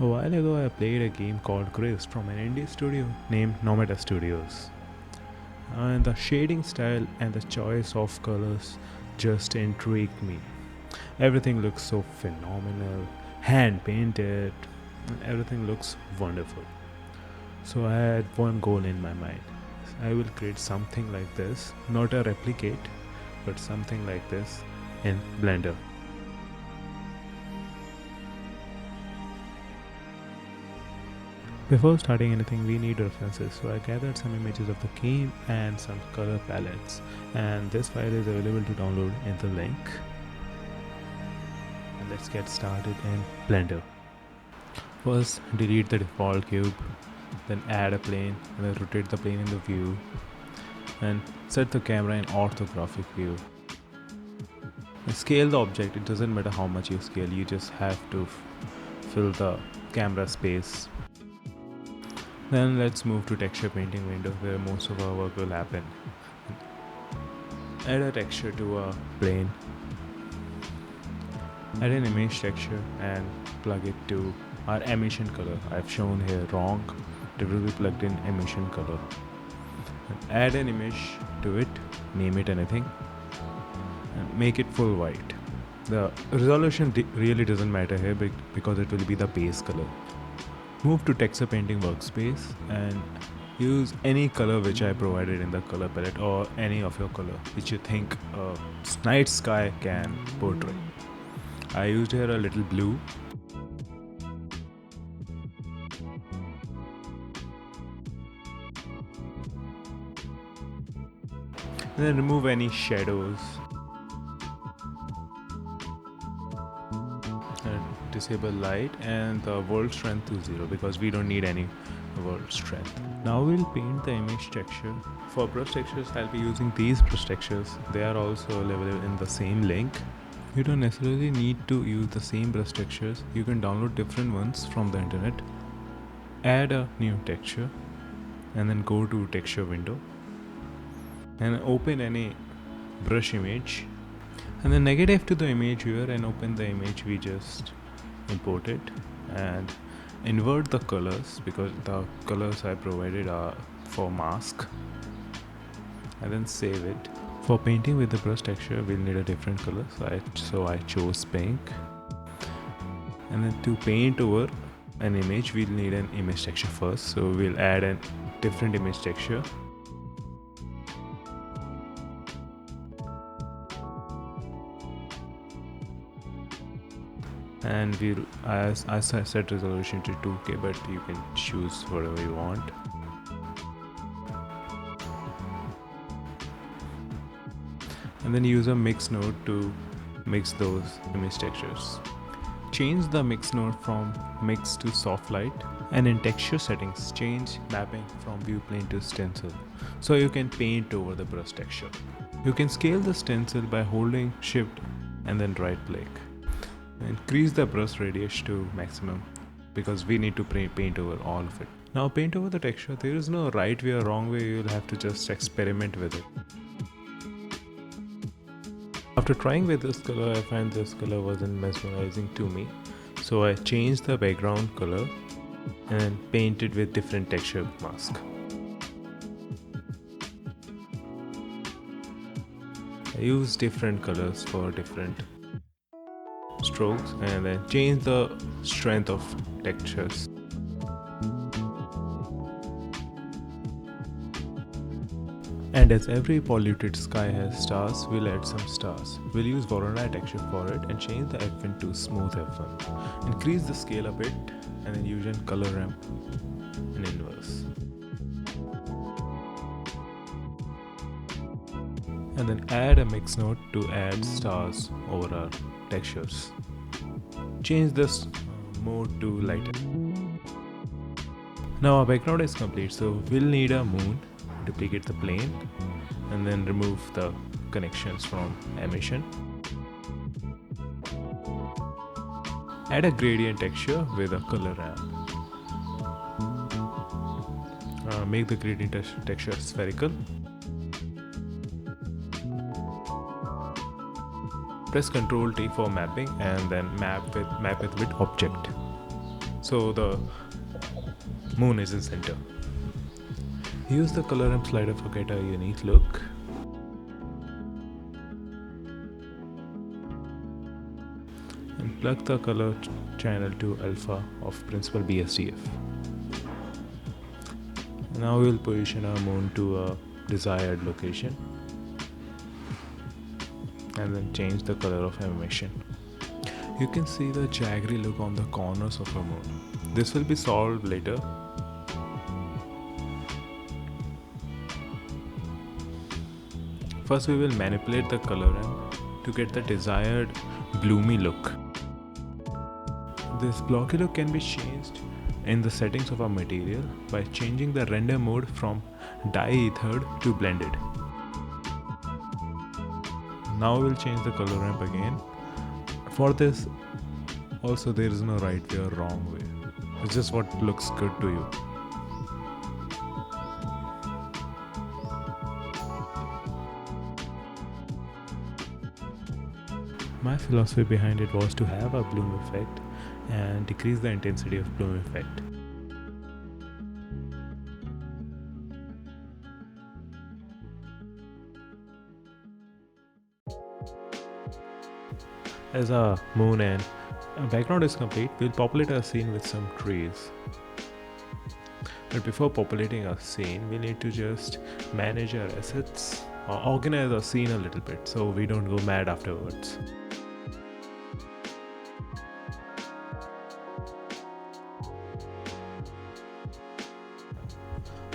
A while ago, I played a game called Gris from an indie studio named Nomada Studios. And the shading style and the choice of colors just intrigued me. Everything looks so phenomenal, hand painted, and everything looks wonderful. So I had one goal in my mind. I will create something like this, not a replicate, but something like this in Blender. Before starting anything, we need references, so I gathered some images of the game and some color palettes, and this file is available to download in the link. And let's get started in Blender. First, delete the default cube, then add a plane, and then rotate the plane in the view, and set the camera in orthographic view. And scale the object. It doesn't matter how much you scale, you just have to fill the camera space. Then let's move to texture painting window where most of our work will happen. Add a texture to a plane. Add an image texture and plug it to our emission color. I've shown here wrong. It will be plugged in emission color. And add an image to it, name it anything, and make it full white. The resolution really doesn't matter here because it will be the base color. Move to texture painting workspace and use any color which I provided in the color palette or any of your color which you think a night sky can portray. I used here a little blue. And then remove any shadows. Disable light and the world strength to 0 because we don't need any world strength. Now we'll paint the image texture. For brush textures, I'll be using these brush textures. They are also available in the same link. You don't necessarily need to use the same brush textures. You can download different ones from the internet. Add a new texture and then go to texture window and open any brush image and then negative to the image viewer and open the image we just import it and invert the colors because the colors I provided are for mask, and then save it. For painting with the brush texture we'll need a different color, so I chose pink. And then to paint over an image we'll need an image texture first, so we'll add a different image texture. And I set resolution to 2K, but you can choose whatever you want. And then use a mix node to mix those image textures. Change the mix node from mix to soft light, and in texture settings change mapping from view plane to stencil so you can paint over the brush texture. You can scale the stencil by holding shift and then right click. Increase the brush radius to maximum because we need to paint over all of it. Now paint over the texture. There is no right way or wrong way, you'll have to just experiment with it. After trying with this color, I find this color wasn't mesmerizing to me, so I changed the background color and painted with different texture mask. I use different colors for different strokes and then change the strength of textures. And as every polluted sky has stars, we'll add some stars. We'll use Voronoi texture for it and change the F1 to smooth F1. Increase the scale a bit and then use a color ramp in inverse. And then add a mix node to add stars over our textures. Change this mode to lighter. Now our background is complete, so we'll need a moon. Duplicate the plane and then remove the connections from emission. Add a gradient texture with a color ramp. Make the gradient texture spherical. Press Ctrl T for mapping and then map it with object. so the moon is in center. Use the color ramp slider for get a unique look. And plug the color channel to alpha of principal BSDF. Now we'll position our moon to a desired location and then change the color of animation. You can see the jaggery look on the corners of our moon. This will be solved later. First we will manipulate the color ramp to get the desired gloomy look. This blocky look can be changed in the settings of our material by changing the render mode from dye-ethered to blended. Now we'll change the color ramp again. For this also there is no right way or wrong way. It's just what looks good to you. My philosophy behind it was to have a bloom effect and decrease the intensity of bloom effect. As our moon and background is complete, we'll populate our scene with some trees. But before populating our scene, we need to just manage our assets or organize our scene a little bit so we don't go mad afterwards.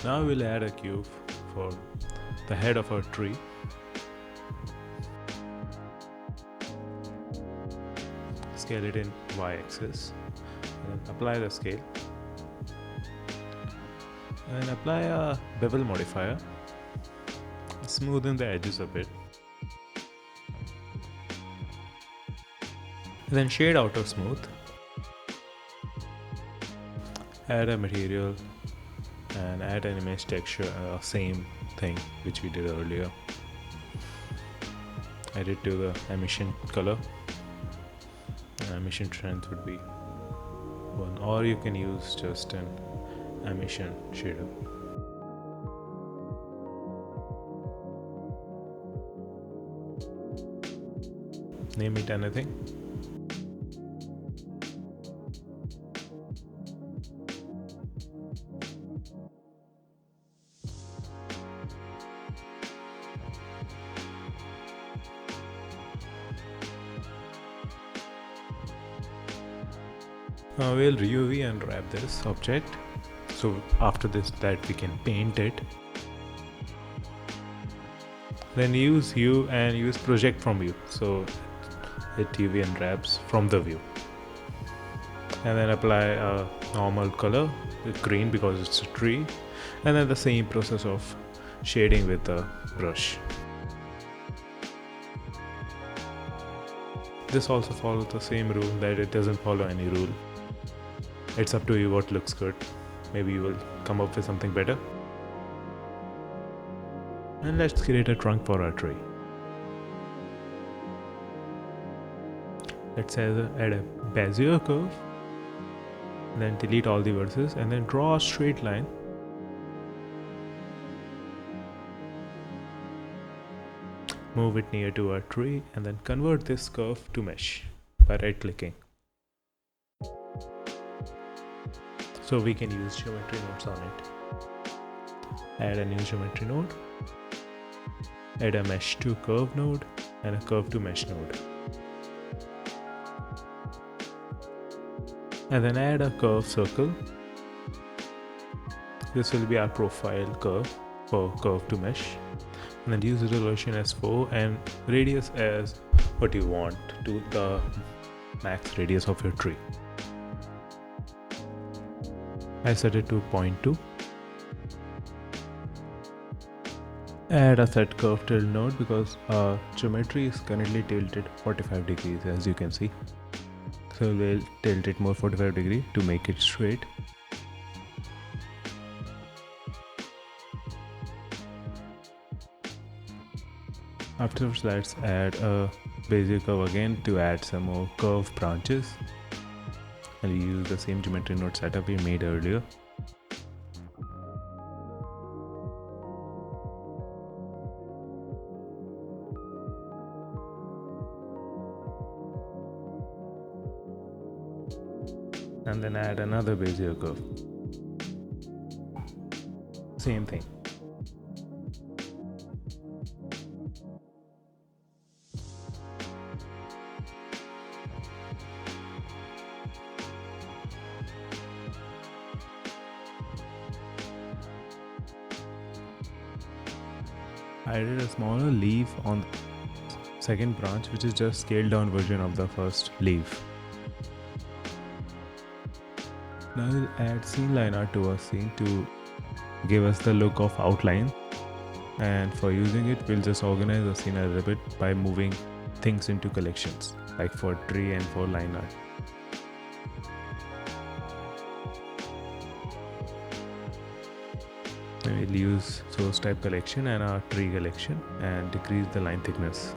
Now we'll add a cube for the head of our tree. Scale it in y-axis and apply the scale. And apply a bevel modifier. Smoothen the edges a bit. Then shade outer smooth. Add a material and add an image texture, same thing which we did earlier. Add it to the emission color. Emission strength would be 1, or you can use just an emission shader. Name it anything. We'll UV and wrap this object. So after this that we can paint it. Then use hue and use project from view. So it UV and wraps from the view. And then apply a normal color with green because it's a tree. And then the same process of shading with the brush. This also follows the same rule that it doesn't follow any rule. It's up to you what looks good. Maybe you will come up with something better. And let's create a trunk for our tree. Let's add a Bezier curve. Then delete all the vertices and then draw a straight line. Move it near to our tree and then convert this curve to mesh by right clicking. So we can use geometry nodes on it. Add a new geometry node. Add a mesh to curve node and a curve to mesh node. And then add a curve circle. This will be our profile curve for curve to mesh. And then use resolution as 4 and radius as what you want to the max radius of your tree. I set it to 0.2. Add a set curve tilt node because our geometry is currently tilted 45 degrees as you can see. So we'll tilt it more 45 degrees to make it straight. Afterwards, let's add a Bezier curve again to add some more curved branches. and we use the same geometry node setup we made earlier. And then add another Bezier curve. Same thing. I added a smaller leaf on the second branch, which is just scaled down version of the first leaf. Now we'll add scene line art to our scene to give us the look of outline, and for using it we'll just organize the scene a little bit by moving things into collections, like for tree and for line art. We'll use source type collection and our tree collection and decrease the line thickness.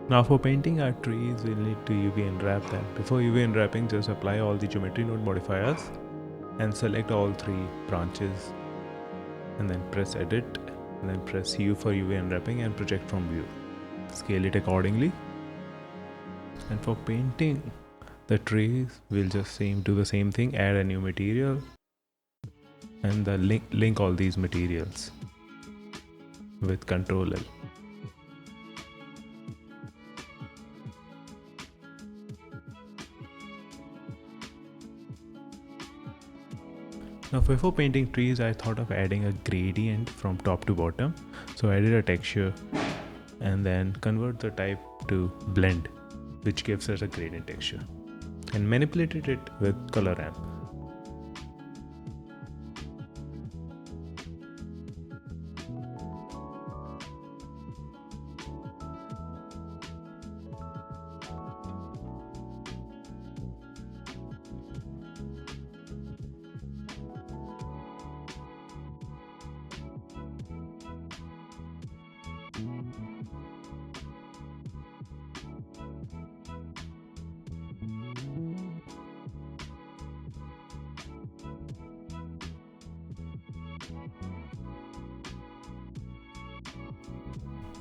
Now for painting our trees, we'll need to UV unwrap them. Before UV unwrapping, just apply all the geometry node modifiers and select all 3 branches, and then press edit, and then press U for UV unwrapping and project from view. Scale it accordingly. And for painting the trees, we'll just do the same thing, add a new material and the link all these materials with Ctrl L. Now before painting trees, I thought of adding a gradient from top to bottom. So I added a texture and then convert the type to blend, which gives us a gradient texture, and manipulated it with color ramp.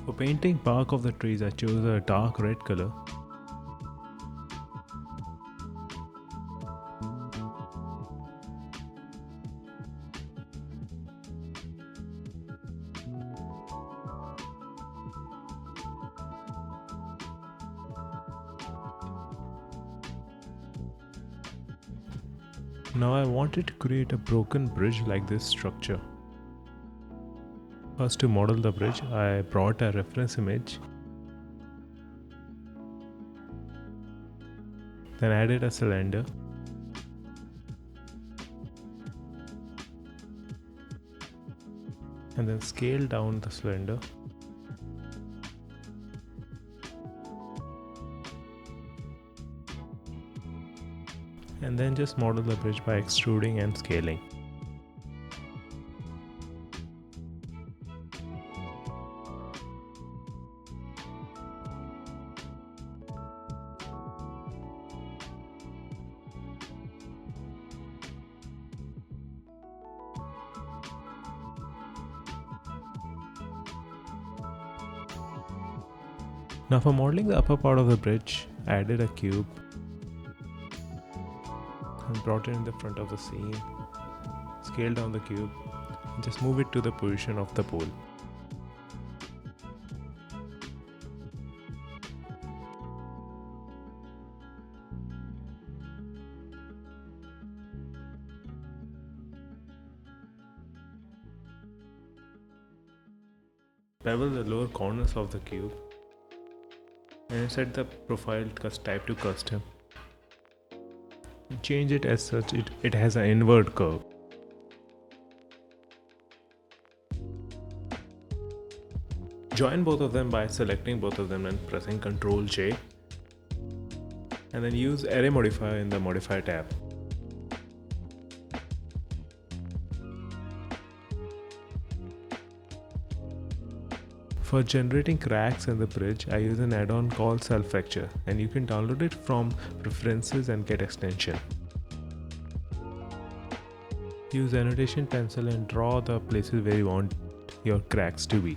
For painting bark of the trees, I chose a dark red color. Now I wanted to create a broken bridge like this structure. First, to model the bridge, I brought a reference image, then added a cylinder, and then scaled down the cylinder. And then just model the bridge by extruding and scaling. Now for modeling the upper part of the bridge, I added a cube and brought it in the front of the scene, scaled down the cube, and just move it to the position of the pole. Bevel the lower corners of the cube and set the profile type to custom. Change it as such it has an inward curve. Join both of them by selecting both of them and pressing Ctrl J, and then use array modifier in the modifier tab. For generating cracks in the bridge, I use an add-on called Self Fracture, and you can download it from Preferences and get extension. Use annotation pencil and draw the places where you want your cracks to be.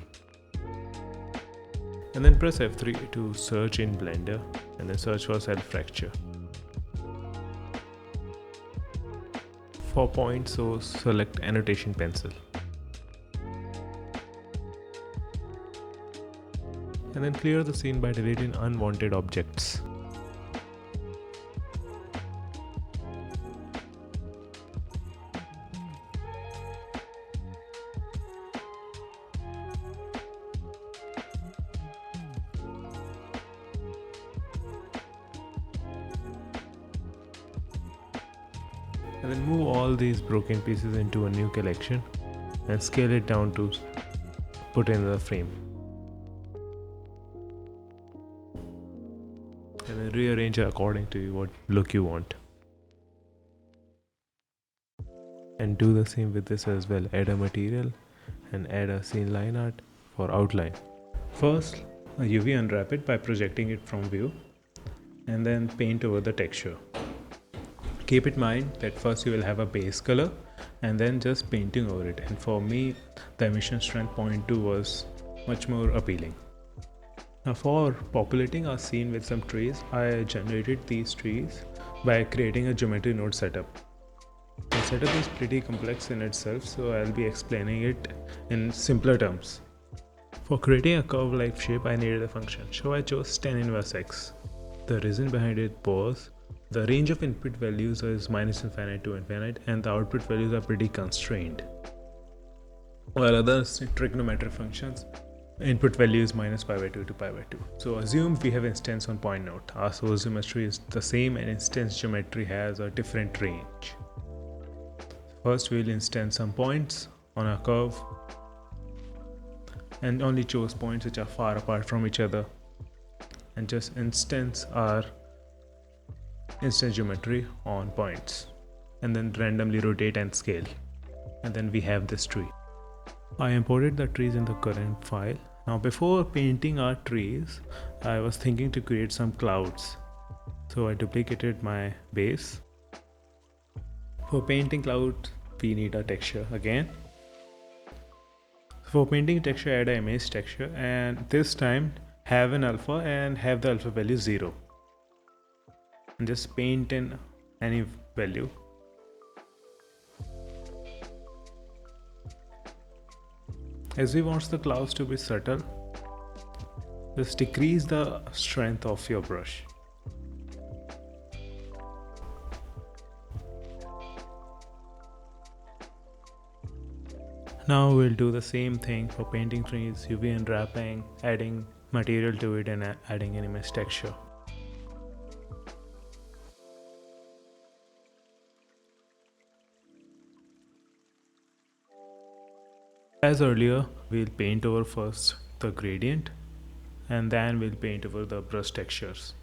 And then press F3 to search in Blender and then search for Self Fracture. For point source, select annotation pencil. And then clear the scene by deleting unwanted objects. And then move all these broken pieces into a new collection and scale it down to put in the frame. And then rearrange it according to what look you want. And do the same with this as well. Add a material and add a scene line art for outline. First, UV unwrap it by projecting it from view and then paint over the texture. Keep in mind that first you will have a base color and then just painting over it, and for me the emission strength 0.2 was much more appealing. Now for populating our scene with some trees, I generated these trees by creating a geometry node setup. The setup is pretty complex in itself, so I'll be explaining it in simpler terms. For creating a curve-like shape, I needed a function, so I chose tan inverse x. The reason behind it was the range of input values is minus infinite to infinite, and the output values are pretty constrained. While other trigonometric functions, input value is minus pi by 2 to pi by 2. So assume we have instance on point node. Our source geometry is the same and instance geometry has a different range. First we'll instance some points on a curve and only choose points which are far apart from each other, and just instance our instance geometry on points and then randomly rotate and scale, and then we have this tree. I imported the trees in the current file. Now before painting our trees, I was thinking to create some clouds, so I duplicated my base. For painting clouds we need a texture again. For painting texture, add an image texture, and this time have an alpha and have the alpha value 0. And just paint in any value. As we want the clouds to be subtle, just decrease the strength of your brush. Now we'll do the same thing for painting trees, UV unwrapping, adding material to it and adding an image texture. As earlier, we'll paint over first the gradient and then we'll paint over the brush textures.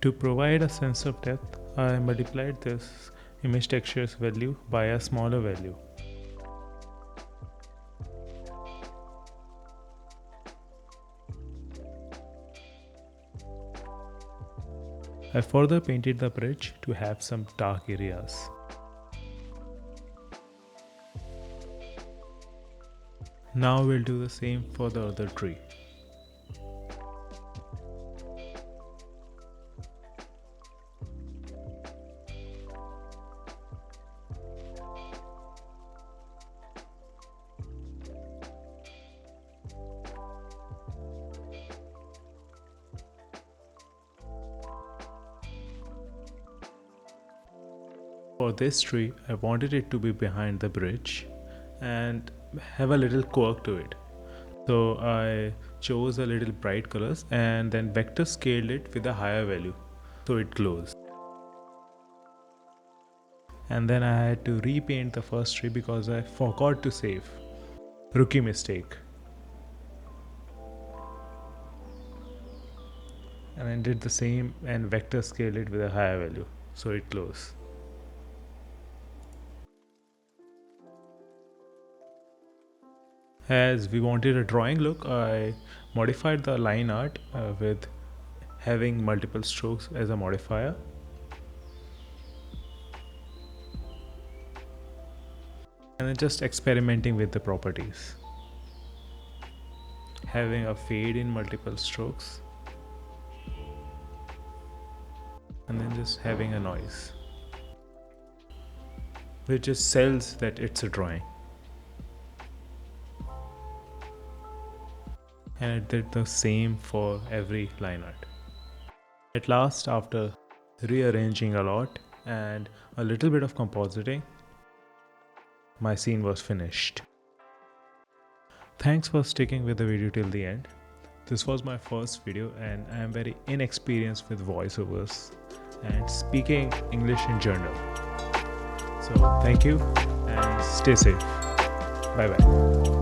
To provide a sense of depth, I multiplied this image texture's value by a smaller value. I further painted the bridge to have some dark areas. Now we'll do the same for the other tree. For this tree, I wanted it to be behind the bridge and have a little quirk to it. So I chose a little bright colors and then vector scaled it with a higher value so it glows. And then I had to repaint the first tree because I forgot to save. Rookie mistake. And then did the same and vector scale it with a higher value so it close. As we wanted a drawing look, I modified the line art with having multiple strokes as a modifier. And then just experimenting with the properties. Having a fade in multiple strokes. And then just having a noise, which just sells that it's a drawing. And it did the same for every line art. At last, after rearranging a lot and a little bit of compositing, my scene was finished. Thanks for sticking with the video till the end. This was my first video and I am very inexperienced with voiceovers and speaking English in general. So thank you and stay safe. Bye bye.